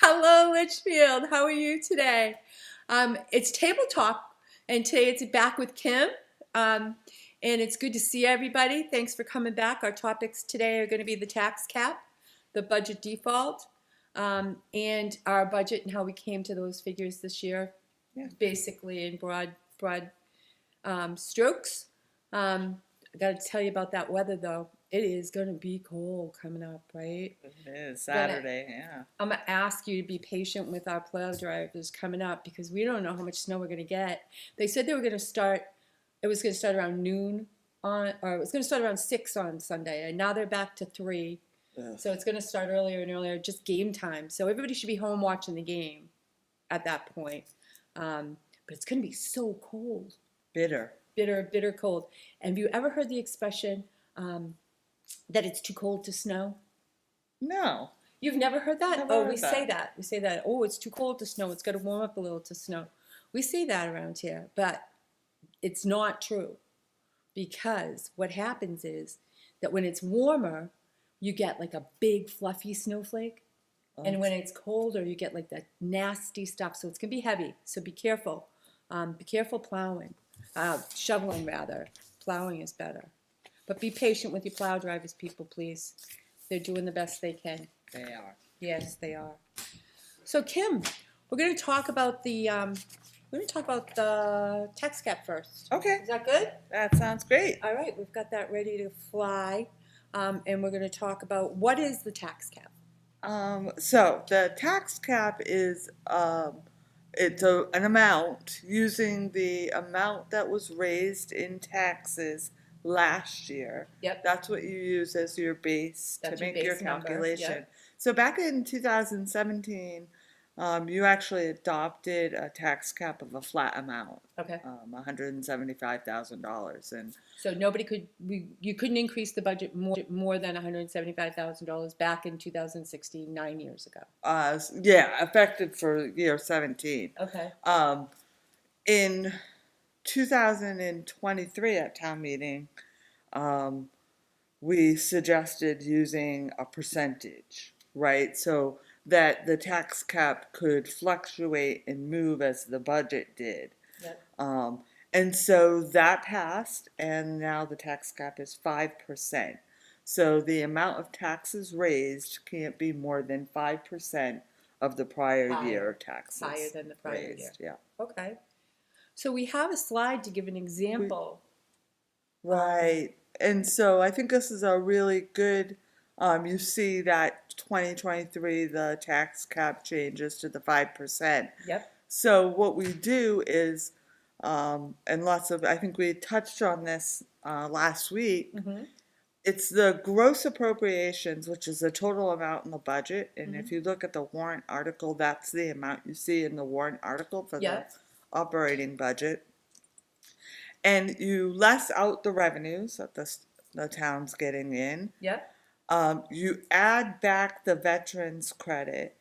Hello, Litchfield. How are you today? It's Table Talk, and today it's back with Kim. And it's good to see everybody. Thanks for coming back. Our topics today are going to be the tax cap, the budget default, and our budget and how we came to those figures this year, Yeah. basically in broad strokes. I got to tell you about that weather, though. It is going to be cold coming up, right? It is Saturday, yeah. I'm going to ask you to be patient with our plow drivers coming up because we don't know how much snow we're going to get. They said they were going to start, it was going to start around noon or it was going to start around 6 on Sunday, and now they're back to 3. Ugh. So it's going to start earlier and earlier, just game time. So everybody should be home watching the game at that point. But it's going to be so cold. Bitter. Bitter cold. And have you ever heard the expression that it's too cold to snow? No. You've never heard that? Never Oh, heard we that. say that. We say that. Oh, it's too cold to snow. It's got to warm up a little to snow. We say that around here, but it's not true because what happens is that when it's warmer, you get like a big fluffy snowflake. And when it's colder, you get like that nasty stuff. So it's going to be heavy. So be careful. Be careful plowing. Shoveling, rather. Plowing is better. But be patient with your plow drivers, people, please. They're doing the best they can. They are. Yes, they are. So, Kim, we're going to talk about the tax cap first. Okay. Is that good? That sounds great. All right, we've got that ready to fly, and we're going to talk about what is the tax cap. So the tax cap is it's an amount using the amount that was raised in taxes last year. Yep. That's what you use as your base That's to your make your base number, calculation. yep. So back in 2017, you actually adopted a tax cap of a flat amount, Okay. $175,000, and So you couldn't increase the budget more than $175,000 back in 2016, 9 years ago. yeah, effective for year 17. Okay. In 2023 at town meeting, we suggested using a percentage, right? So that the tax cap could fluctuate and move as the budget did. Yep. And so that passed, and now the tax cap is 5%. So the amount of taxes raised can't be more than 5% of the prior year taxes. Higher than the prior raised. year. Yeah. Okay. So we have a slide to give an example. Right. And so I think this is a really good, you see that 2023, the tax cap changes to the 5%. Yep. So what we do is, and I think we touched on this last week, Mm-hmm. it's the gross appropriations, which is the total amount in the budget. And if you look at the warrant article, that's the amount you see in the warrant article for the operating budget. And you less out the revenues that the town's getting in. Yep. You add back the veterans credit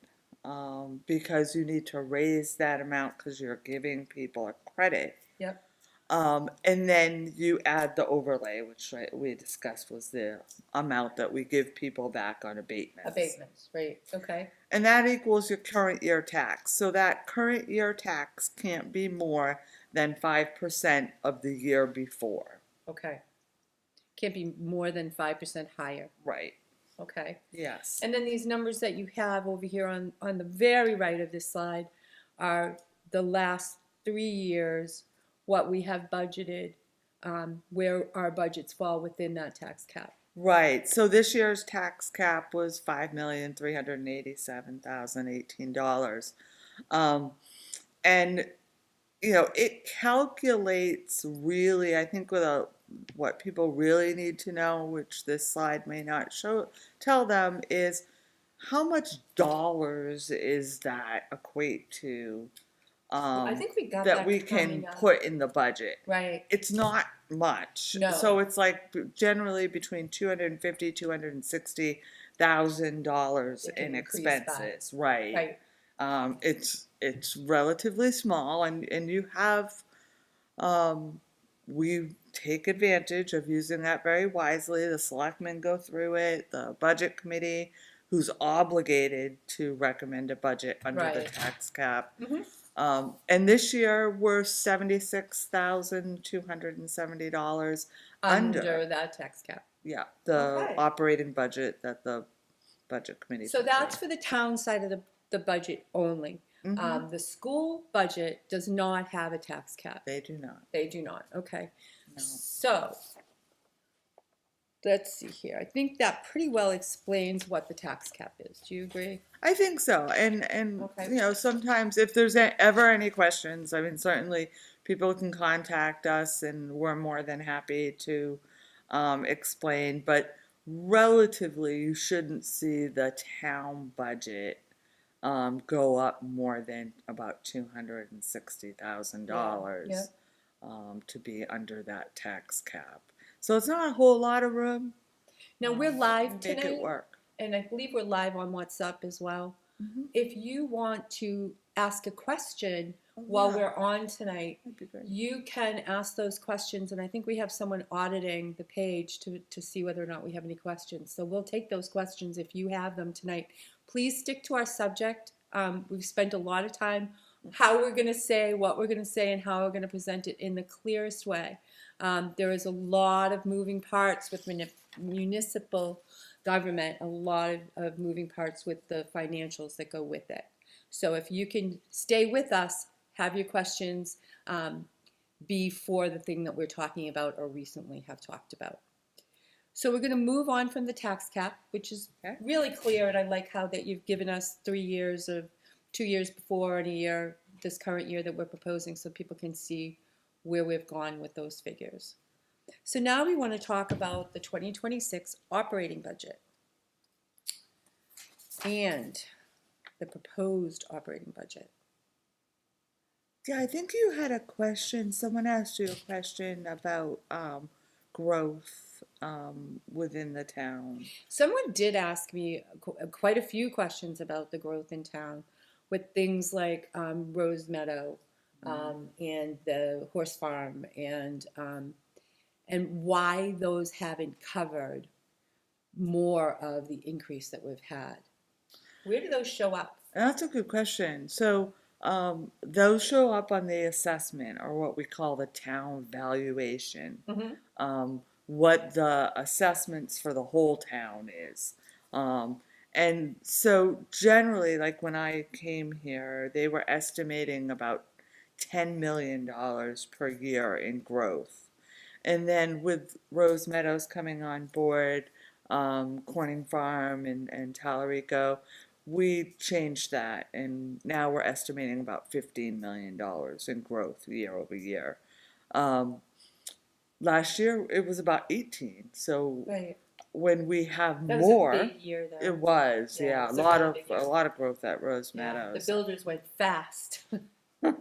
because you need to raise that amount because you're giving people a credit. Yep. And then you add the overlay, which we discussed was the amount that we give people back on abatements. Abatements, right. Okay. And that equals your current year tax. So that current year tax can't be more than 5% of the year before. Okay. Can't be more than 5% higher. Right. Okay. Yes. And then these numbers that you have over here on the very right of this slide are the last 3 years, what we have budgeted, where our budgets fall within that tax cap. Right. So this year's tax cap was $5,387,018. And it calculates really, I think, what people really need to know, which this slide may not tell them, is how much dollars is that equate to I think we got that we can put in the budget. Right. It's not much. No. So it's like generally between $250,000, $260,000 in expenses. Right. Right. It's relatively small, and you have we take advantage of using that very wisely. The selectmen go through it, the budget committee who's obligated to recommend a budget under the Right. tax cap. Mhm. And this year we're $76,270 Under that tax cap. yeah, the Okay. operating budget that the budget committee. So that's for the town side of the budget only. Mm-hmm. The school budget does not have a tax cap. They do not. They do not. Okay. No. So let's see here. I think that pretty well explains what the tax cap is. Do you agree? I think so. And Okay. you know, sometimes if there's ever any questions, I mean, certainly people can contact us, and we're more than happy to explain. But relatively, you shouldn't see the town budget go up more than about $260,000 Yeah. to be under that tax cap. So it's not a whole lot of room. Now we're live Make tonight, it work. and I believe we're live on WhatsApp as well. Mhm. If you want to ask a question while yeah. we're on tonight, That'd be great. you can ask those questions, and I think we have someone auditing the page to see whether or not we have any questions. So we'll take those questions if you have them tonight. Please stick to our subject. We've spent a lot of time how we're going to say, what we're going to say, and how we're going to present it in the clearest way. There is a lot of moving parts with municipal government, a lot of moving parts with the financials that go with it. So if you can stay with us, have your questions before the thing that we're talking about or recently have talked about. So we're going to move on from the tax cap, which is really clear, and I like how that you've given us 3 years of 2 years before and a year, this current year that we're proposing, so people can see where we've gone with those figures. So now we want to talk about the 2026 operating budget and the proposed operating budget. Yeah, I think you had a question. Someone asked you a question about growth within the town. Someone did ask me quite a few questions about the growth in town with things like Rose Meadow and the horse farm and why those haven't covered more of the increase that we've had. Where do those show up? That's a good question. So those show up on the assessment, or what we call the town valuation. Mm-hmm. What the assessments for the whole town is. And so generally, like when I came here, they were estimating about $10 million per year in growth. And then with Rose Meadows coming on board, Corning Farm and Tallarico, we changed that, and now we're estimating about $15 million in growth year over year. Last year it was about 18. So Right. when we have That more, was a big year, though. it was Yeah, a it was a lot really of big year. a lot of growth at Rose Yeah, Meadows. the builders went fast. I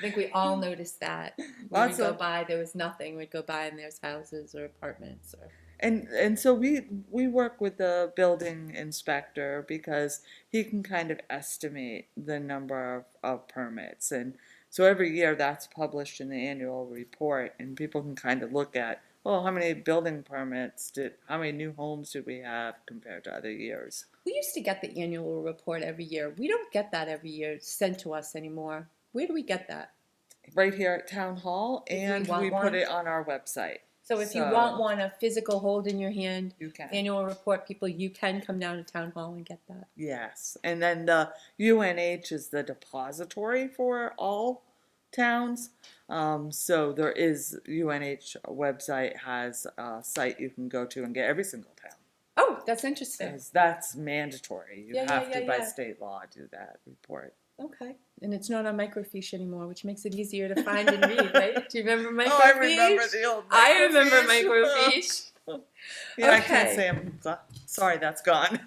think we all noticed that. When we'd go by, there was nothing. We'd go by and there's houses or apartments. And so we work with the building inspector because he can kind of estimate the number of permits. And so every year that's published in the annual report, and people can kind of look at, well, how many building permits how many new homes did we have compared to other years? We used to get the annual report every year. We don't get that every year sent to us anymore. Where do we get that? Right here at Town Hall, and we put it on our website. So if you want one, a physical hold in your hand, you can. Annual report, people, you can come down to Town Hall and get that. Yes, and then the UNH is the depository for all towns. So there is UNH website has a site you can go to and get every single town. Oh, that's interesting. Because that's mandatory. You have to by yeah. state law do that report. Okay. And it's not on microfiche anymore, which makes it easier to find and read, right? Do you remember microfiche? Oh, I remember the old microfiche. I remember microfiche. Yeah, okay. I can't say I'm sorry, that's gone.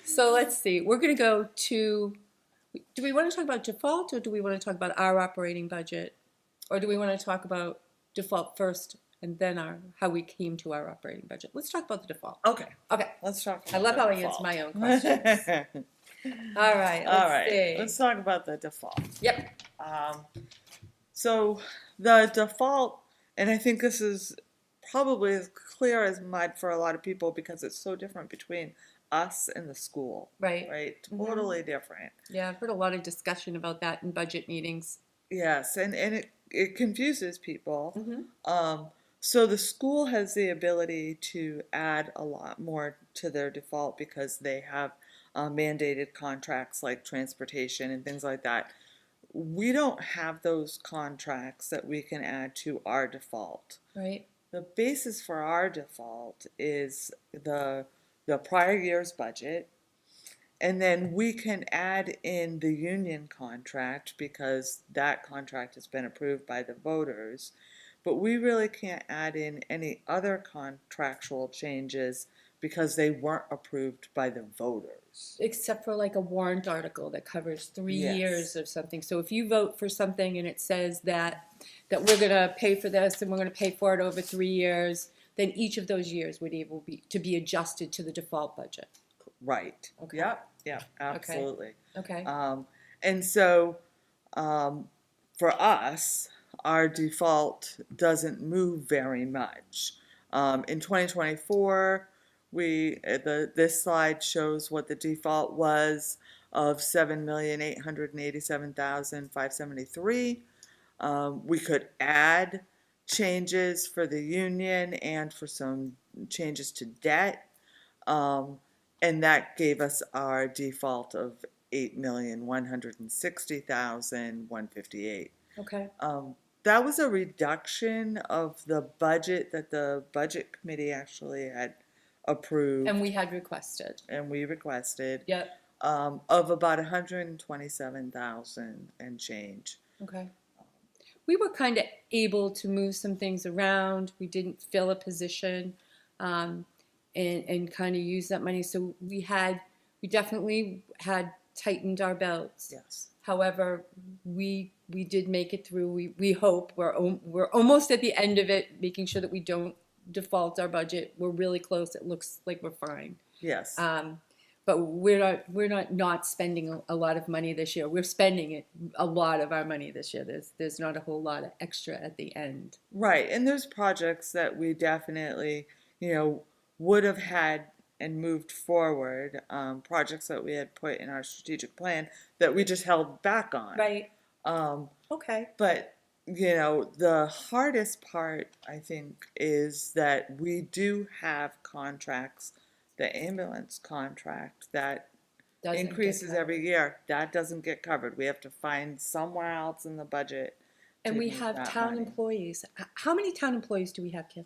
So let's see. We're going to go to, do we want to talk about default, or do we want to talk about our operating budget? Or do we want to talk about default first and then how we came to our operating budget? Let's talk about the default. Okay. Okay. Let's talk about I love how I answer my own questions. All right. Let's see. Let's talk about the default. Yep. So the default, and I think this is probably as clear as mud for a lot of people because it's so different between us and the school. Right. Right? Mhm. Totally different. Yeah, I've heard a lot of discussion about that in budget meetings. Yes, and it confuses people. Mm-hmm. So the school has the ability to add a lot more to their default because they have mandated contracts like transportation and things like that. We don't have those contracts that we can add to our default. Right. The basis for our default is the prior year's budget, and then we can add in the union contract because that contract has been approved by the voters. But we really can't add in any other contractual changes because they weren't approved by the voters. Except for like a warrant article that covers 3 years Yes. of something. So if you vote for something and it says that we're going to pay for this and we're going to pay for it over 3 years, then each of those years would able to be adjusted to the default budget. Right. Okay. Yep, absolutely. Okay. And so for us, our default doesn't move very much. In 2024, this slide shows what the default was of 7,887,573. We could add changes for the union and for some changes to debt. And that gave us our default of 8,160,158. Okay. That was a reduction of the budget that the budget committee actually had approved. And we had requested. And we requested. Yep. Of about 127,000 and change. Okay. We were kind of able to move some things around. We didn't fill a position. And kind of use that money. So we definitely had tightened our belts. Yes. However, we did make it through. We hope we're almost at the end of it, making sure that we don't default our budget. We're really close. It looks like we're fine. Yes. But we're not spending a lot of money this year. We're spending a lot of our money this year. There's not a whole lot of extra at the end. Right, and there's projects that we definitely, would have had and moved forward, projects that we had put in our strategic plan that we just held back on. Right. Okay. But, the hardest part, I think, is that we do have contracts, the ambulance contract that increases every year. That doesn't get covered. We have to find somewhere else in the budget. And we have town employees. How many town employees do we have, Kim?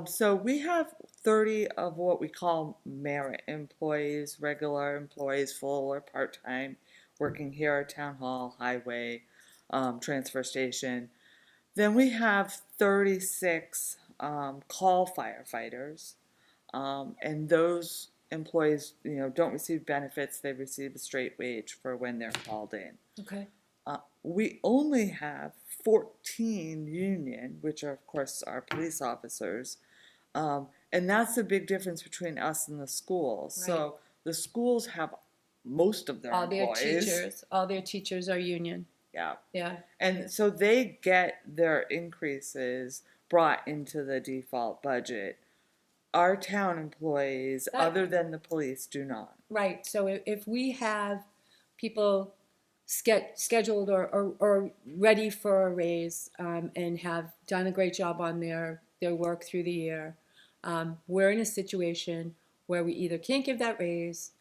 So we have 30 of what we call merit employees, regular employees, full or part-time, working here at Town Hall, Highway, transfer station. Then we have 36 call firefighters, and those employees, don't receive benefits. They receive a straight wage for when they're called in. Okay. We only have 14 union, which are, of course, our police officers. And that's the big difference between us and the schools. Right. So the schools have most of their employees. All their teachers are union. Yeah. Yeah. And so they get their increases brought into the default budget. Our town employees, other than the police, do not. Right. So if we have people scheduled or ready for a raise and have done a great job on their work through the year, we're in a situation where we either can't give that raise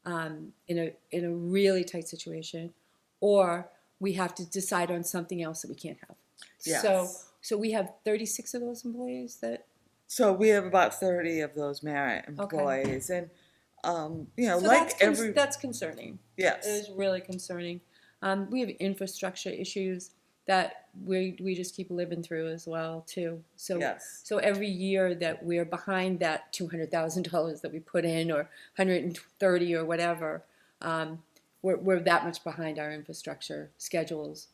in a really tight situation, or we have to decide on something else that we can't have. Yes. So we have 36 of those employees that. So we have about 30 of those merit employees, okay. And so that's concerning. Yes, it is really concerning. We have infrastructure issues that we just keep living through as well too. So yes. So every year that we're behind that $200,000 that we put in, or 130 or whatever, we're that much behind our infrastructure schedules.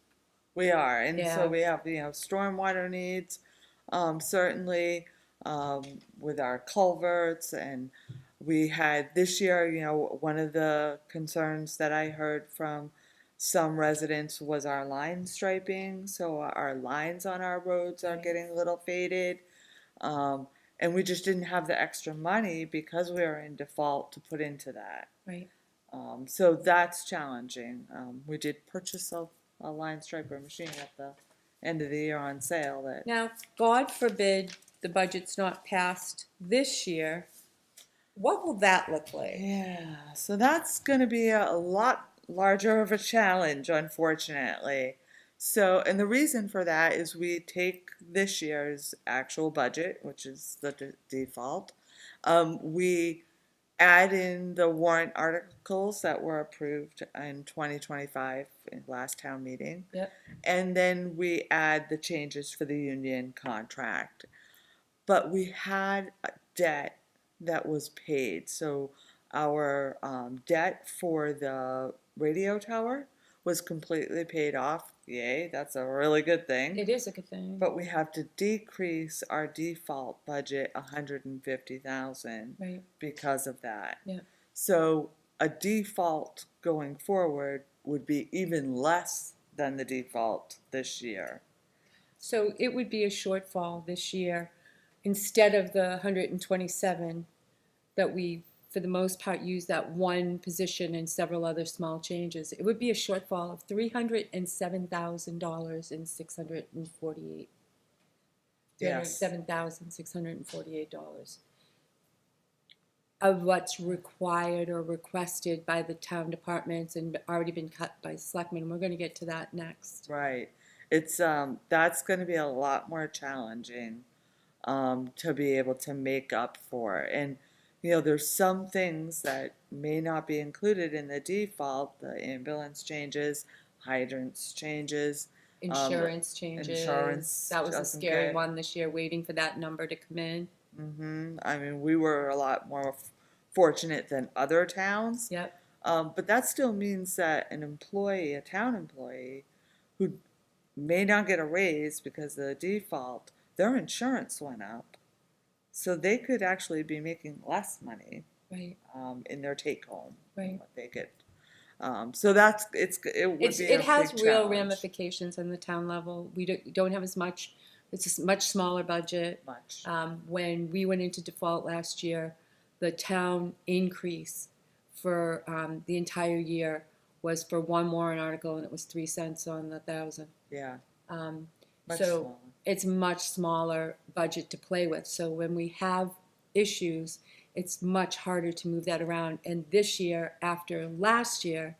We are, and so we have stormwater needs, certainly with our culverts, and we had this year. One of the concerns that I heard from some residents was our line striping. So our lines on our roads are getting a little faded. And and we just didn't have the extra money because we were in default to put into that. Right. So that's challenging. We did purchase a line striper machine at the end of the year on sale. That Now, God forbid the budget's not passed this year. What will that look like? Yeah, so that's going to be a lot larger of a challenge, unfortunately. So, and the reason for that is we take this year's actual budget, which is the default. We add in the warrant articles that were approved in 2025 in last town meeting. Yep. And then we add the changes for the union contract. But we had a debt that was paid. So our debt for the radio tower was completely paid off. Yay, that's a really good thing. It is a good thing. But we have to decrease our default budget 150,000 right. because of that. Yeah. So a default going forward would be even less than the default this year. So it would be a shortfall this year. Instead of the 127 that we, for the most part, use that one position and several other small changes, it would be a shortfall of $307,000 and 648. Yes. $307,648 of what's required or requested by the town departments and already been cut by selectmen. We're going to get to that next. Right. It's that's going to be a lot more challenging to be able to make up for. And there's some things that may not be included in the default, the ambulance changes, hydrants changes, Insurance changes. insurance That was a doesn't scary get- one this year, waiting for that number to come in. I mean, we were a lot more fortunate than other towns. Yep. But that still means that an employee, a town employee, who may not get a raise because of the default, their insurance went up. So they could actually be making less money Right. in their take home than Right. what they get. So that's it would be It a has big real challenge. ramifications on the town level. We don't have as much. It's a much smaller budget. Much. When we went into default last year, the town increase for the entire year was for one warrant article, and it was 3 cents on the 1,000. Yeah. Um, Much so smaller. it's much smaller budget to play with. So when we have issues, it's much harder to move that around. And this year, after last year,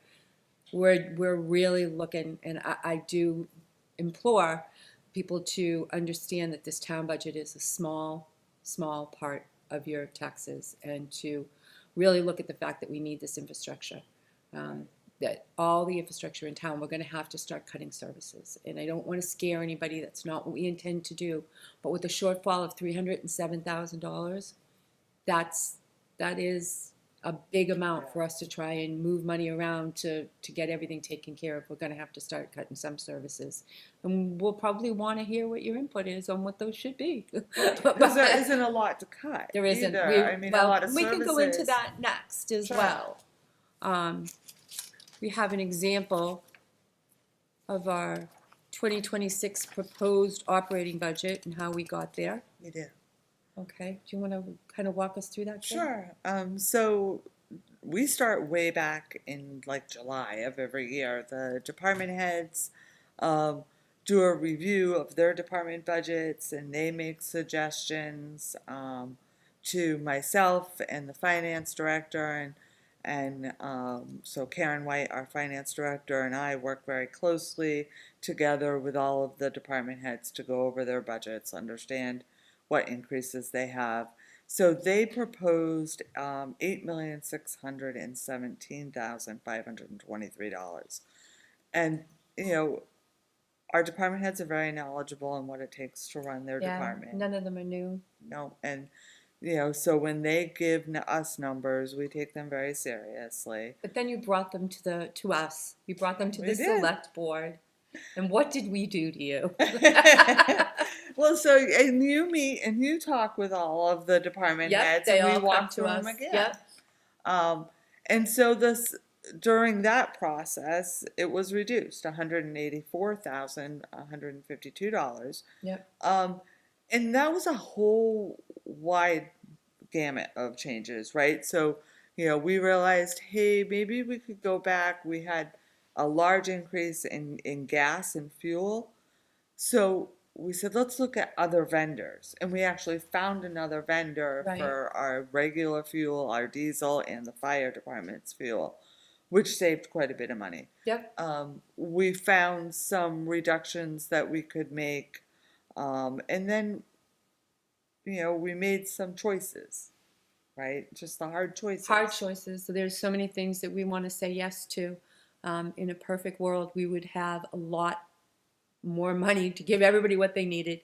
we're really looking, and I do implore people to understand that this town budget is a small part of your taxes, and to really look at the fact that we need this infrastructure. That all the infrastructure in town, we're going to have to start cutting services. And I don't want to scare anybody. That's not what we intend to do. But with a shortfall of $307,000, that is a big amount for us to try and move money around to get everything taken care of. We're going to have to start cutting some services. And we'll probably want to hear what your input is on what those should be. Because there isn't a lot to cut. There isn't. Either. I mean, a lot of we can go into services- that next as Sure. well. We have an example of our 2026 proposed operating budget and how we got there. We do. Okay, do you want to kind of walk us through that? Jen? Sure. So we start way back in like July of every year. The department heads do a review of their department budgets, and they make suggestions to myself and the finance director, and so Karen White, our finance director, and I work very closely together with all of the department heads to go over their budgets, understand what increases they have. So they proposed $8,617,523. And, our department heads are very knowledgeable on what it takes to run their Yeah, department. none of them are new. No, and, so when they give us numbers, we take them very seriously. But then you brought them to us. You brought them to We the did. select board. And what did we do to you? Well, so, and you meet and you talk with all of the department Yep, heads, they and we all come walk to through us. them again. Yep. And so during that process, it was reduced $184,152. Yep. And that was a whole wide gamut of changes, right? So, we realized, hey, maybe we could go back. We had a large increase in gas and fuel. So we said, let's look at other vendors. And we actually found another vendor Right. for our regular fuel, our diesel, and the fire department's fuel, which saved quite a bit of money. Yep. We found some reductions that we could make. And then, we made some choices, right? Just the hard choices. Hard choices. So there's so many things that we want to say yes to. In a perfect world, we would have a lot more money to give everybody what they needed,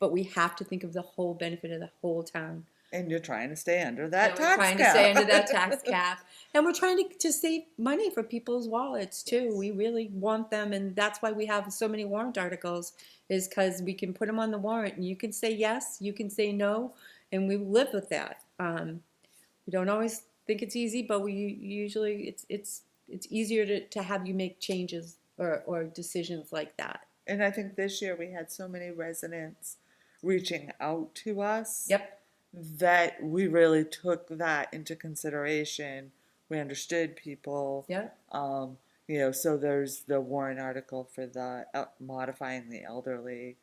but we have to think of the whole benefit of the whole town. And you're trying to stay under that And tax we're trying cap. to stay under that tax cap, and we're trying to save money for people's wallets too. We really want them, and that's why we have so many warrant articles, is because we can put them on the warrant, and you can say yes, you can say no, and we live with that. We don't always think it's easy, but we usually it's easier to have you make changes or decisions like that. And I think this year we had so many residents reaching out to us. Yep. That we really took that into consideration. We understood people. Yeah. So there's the warrant article for the modifying the elderly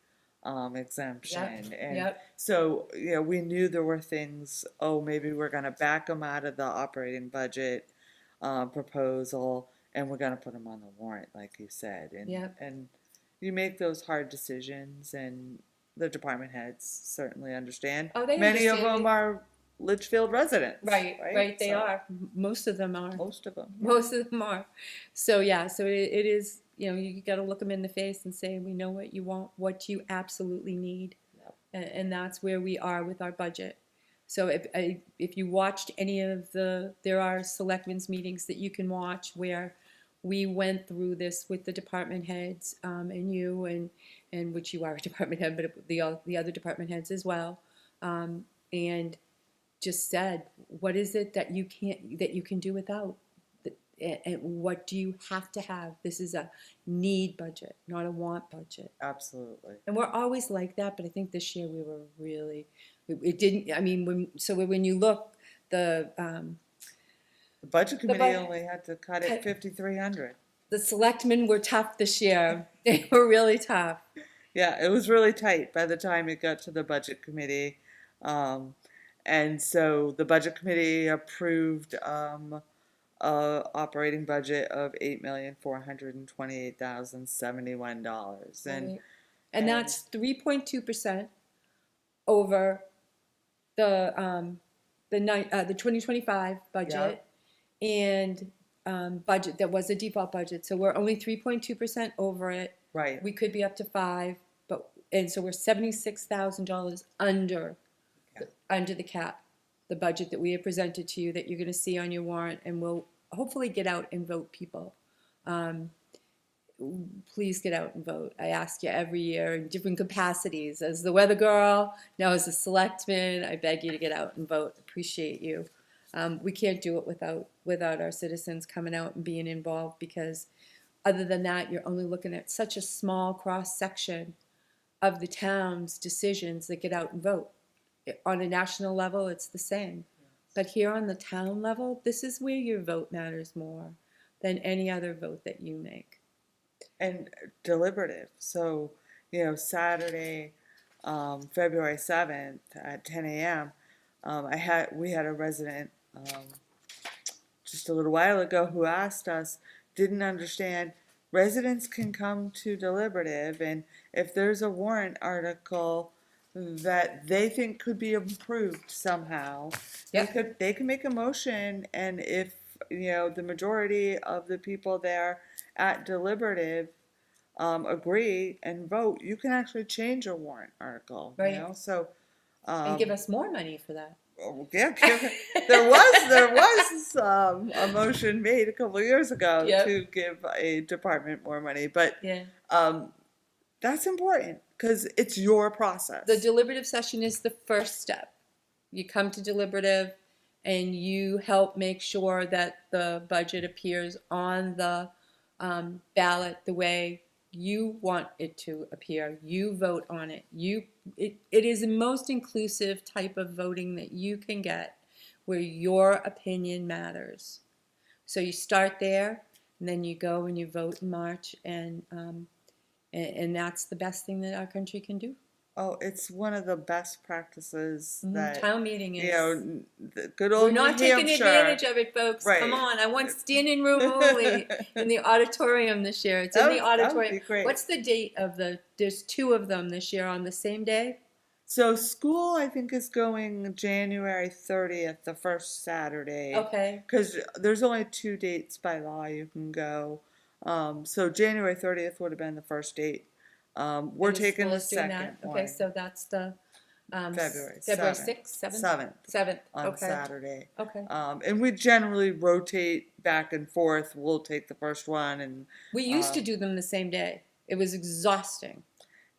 exemption. Yep. And Yep. so, we knew there were things, maybe we're going to back them out of the operating budget proposal, and we're going to put them on the warrant, like you said. And, Yep. and you make those hard decisions, and the department heads certainly understand. Oh, they Many understand. of them are Litchfield residents. Right. They So, are. Most of them are. Most of them. Most of them are. So yeah. So it is. You got to look them in the face and say, we know what you want, what you absolutely need, Yep. and that's where we are with our budget. So if you watched any of there are selectmen's meetings that you can watch where we went through this with the department heads, and you and which you are a department head, but the other department heads as well, and just said, what is it that you can do without, and what do you have to have? This is a need budget, not a want budget. Absolutely. And we're always like that, but I think this year we were really, it didn't. I mean, when you look, the budget committee only had to cut it $5,300. The selectmen were tough this year. They were really tough. Yeah, it was really tight by the time it got to the budget committee. And so the budget committee approved operating budget of $8,428,071. And that's 3.2% over the 2025 budget, and budget that was a default budget. So we're only 3.2% over it. Right. We could be up to 5, and so we're $76,000 under the cap, the budget that we have presented to you that you're going to see on your warrant, and we'll hopefully get out and vote, people. Please get out and vote. I ask you every year in different capacities. As the weather girl, now as a selectman, I beg you to get out and vote. Appreciate you. We can't do it without our citizens coming out and being involved, because other than that, you're only looking at such a small cross section of the town's decisions that get out and vote. On a national level, it's the same. But here on the town level, this is where your vote matters more than any other vote that you make. And deliberative. So, Saturday, February 7th at 10 a.m., we had a resident just a little while ago who asked us, didn't understand, residents can come to deliberative, and if there's a warrant article that they think could be improved somehow, they can make a motion, and if the majority of the people there at deliberative agree and vote, you can actually change a warrant article. Right. So and give us more money for that. Yeah, there was a motion made a couple of years ago to give a department more money, but that's important because it's your process. The deliberative session is the first step. You come to deliberative and you help make sure that the budget appears on the ballot the way you want it to appear. You vote on it. You it is the most inclusive type of voting that you can get, where your opinion matters. So you start there, and then you go and you vote in March, and that's the best thing that our country can do. Oh, it's one of the best practices that, Town meeting you is. know, the good We're old New not taking Hampshire. advantage of it, folks. Right. Come on. I want standing room only in the auditorium this year. It's in the That would auditorium. be great. What's the date of there's 2 of them this year on the same day? So school, I think, is going January 30th, the first Saturday. Okay. Because there's only 2 dates by law you can go. So January 30th would have been the first date. We're And the taking school the is doing second that? one. Okay, so that's the February February 7th. 6th, 7th 7th. on Okay. Saturday. Okay. And we generally rotate back and forth. We'll take the first one, and We used to do them the same day. It was exhausting.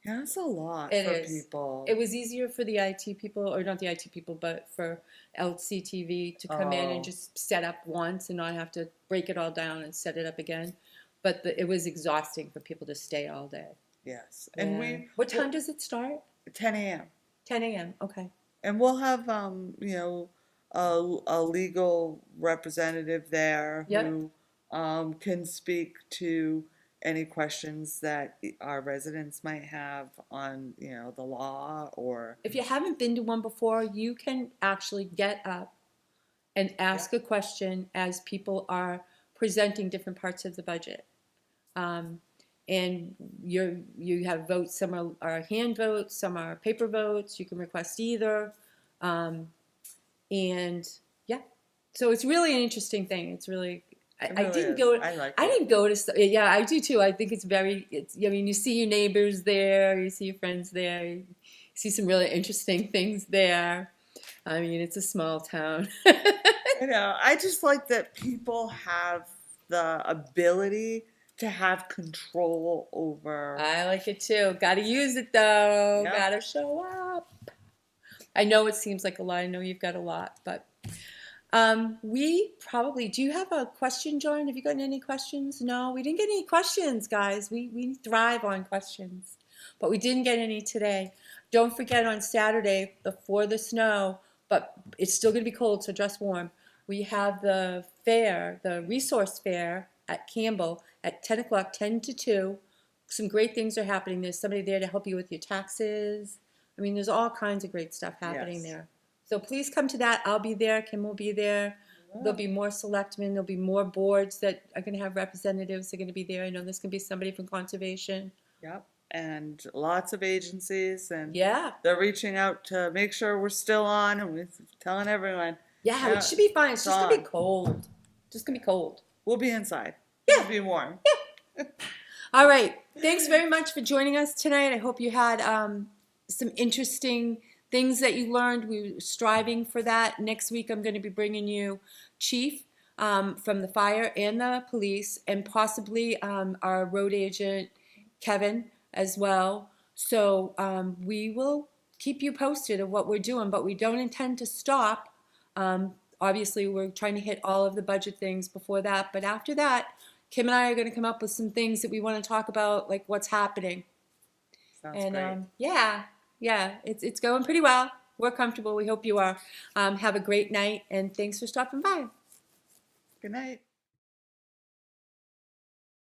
yeah, that's a lot It for is. people. It was easier for the IT people, or not the IT people, but for LCTV to come in Oh. and just set up once and not have to break it all down and set it up again. But it was exhausting for people to stay all day. Yes, and Yeah. What time does it start? 10 a.m. 10 a.m. Okay. And we'll have you know, a legal representative there Yep. who can speak to any questions that our residents might have on, you know, the law or. If you haven't been to one before, you can actually get up and ask a question as people are presenting different parts of the budget. And you have votes. Some are hand votes, some are paper votes. You can request either, and yeah. So it's really an interesting thing. It's really. I didn't go. I like I it. didn't go to. Yeah, I do too. I think it's very. I mean, you see your neighbors there. You see your friends there. You see some really interesting things there. I mean, it's a small town. You know, I just like that people have the ability to have control over. I like it too. Got to use it though. Yep. Got to show up. I know it seems like a lot. I know you've got a lot, but we probably. Do you have a question, John? Have you gotten any questions? No, we didn't get any questions, guys. We thrive on questions, but we didn't get any today. Don't forget on Saturday before the snow, but it's still going to be cold, so dress warm. We have the fair, the resource fair at Campbell at 10 o'clock, 10 to 2. Some great things are happening. There's somebody there to help you with your taxes. I mean, there's all kinds of great stuff happening Yes. there. So please come to that. I'll be there. Kim will be there. There'll be more selectmen. There'll be more boards that are going to have representatives. They're going to be there. I know there's going to be somebody from conservation. Yep. And lots of agencies, and Yeah. they're reaching out to make sure we're still on, and we're telling everyone. Yeah, Yeah, it should be fine. It's just going to be on. cold. Just going to be cold. We'll be inside. Yeah. It'll be warm. All right. Thanks very much for joining us tonight. I hope you had some interesting things that you learned. We were striving for that. Next week, I'm going to be bringing you Chief from the fire and the police, and possibly our road agent, Kevin, as well. So we will keep you posted of what we're doing, but we don't intend to stop. Obviously, we're trying to hit all of the budget things before that, but after that, Kim and I are going to come up with some things that we want to talk about, like what's happening. Sounds great. Yeah, it's going pretty well. We're comfortable. We hope you are. Have a great night, and thanks for stopping by. Good night.